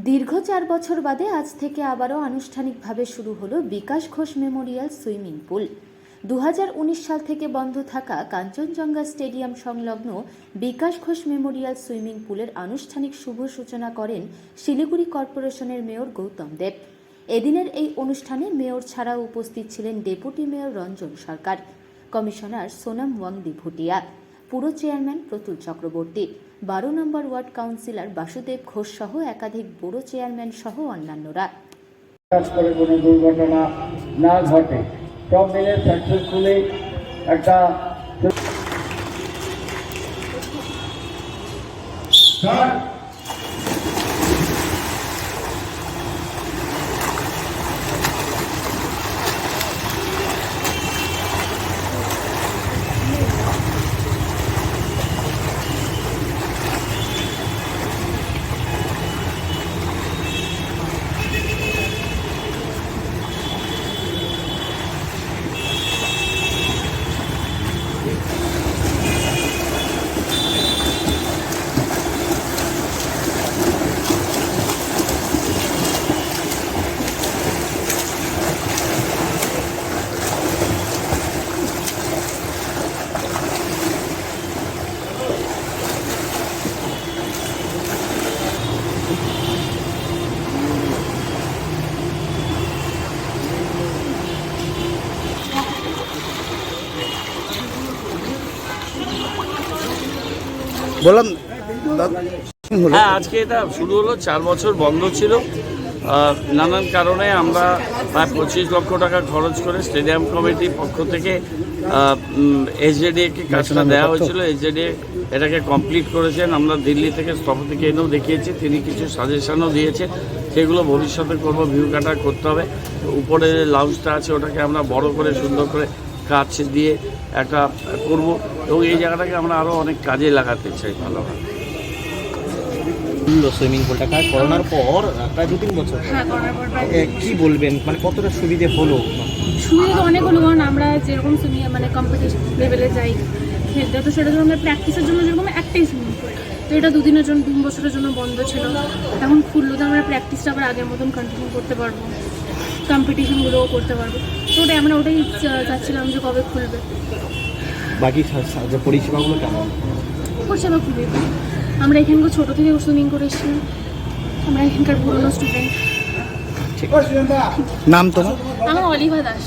দীর্ঘ 4 বছর বাদে আজ থেকে আবারও আনুষ্ঠানিকভাবে শুরু হলো Bikash Ghosh Memorial swimming pool. 2019 সাল থেকে বন্ধ থাকা কাঞ্চনজঙ্ঘা স্টেডিয়াম সংলগ্ন বিকাশ ঘোষ মেমোরিয়াল সুইমিং পুলের আনুষ্ঠানিক শুভ সূচনা করেন শিলিগুড়ি কর্পোরেশনের মেয়র গৌতম দেব। এদিনের এই অনুষ্ঠানে মেয়র ছাড়াও উপস্থিত ছিলেন ডেপুটি মেয়র রঞ্জন সরকার, কমিশনার সোনাম ওয়াংদি ভুটিয়া, পুরো চেয়ারম্যান প্রতুল চক্রবর্তী, 12 নম্বর ওয়ার্ড কাউন্সিলর বাসুদেব ঘোষ সহ একাধিক বড় চেয়ারম্যান সহ অন্যান্যরা। করে কোনো দুর্ঘটনা না ঘটে, সব মিলে সাকসেসফুলি একটা বললাম হ্যাঁ, আজকে এটা শুরু হলো। 4 বছর বন্ধ ছিল নানান কারণে। আমরা প্রায় 25 লক্ষ টাকা খরচ করে স্টেডিয়াম কমিটির পক্ষ থেকে এসজেডিএকে কাজটা দেওয়া হয়েছিল। এসজেডিএ এটাকে কমপ্লিট করেছেন। আমরা দিল্লি থেকে স্থপতিকে এনেও দেখিয়েছি, তিনি কিছু সাজেশনও দিয়েছেন, সেগুলো ভবিষ্যতে করবো। ভিউ কাটা করতে হবে। উপরে যে লাউঞ্জটা আছে ওটাকে আমরা বড় করে সুন্দর করে কাজ দিয়ে একটা করব, এবং এই জায়গাটাকে আমরা আরও অনেক কাজে লাগাতে চাই ভালোভাবে। সুইমিং পুলটা করোনার পর প্রায় 2-3 বছর কি বলবেন, মানে কতটা সুবিধে হলো? সুবিধা তো অনেক হলো, কারণ আমরা যেরকম সুইমিং মানে কম্পিটিশন লেভেলে যাই খেলতে, তো সেটার জন্য আমরা প্র্যাকটিসের জন্য যেরকম একটাই সুইমিং পুল, তো এটা 2 দিনের জন্য 3 বছরের জন্য বন্ধ ছিল। এখন খুললো তো আমরা প্র্যাকটিসটা আবার আগের মতন কন্টিনিউ করতে পারবো, কম্পিটিশনগুলোও করতে পারবো। তো ওটাই আমরা চাচ্ছিলাম যে কবে খুলবে। বাকি পরিষেবাগুলো কেমন? পরিষেবা খুবই ভালো। আমরা এখানকার ছোটো থেকে সুইমিং করে এসেছিলাম, আমরা এখানকার পুরনো স্টুডেন্ট। নাম তোমার? আমার অলিভা দাস।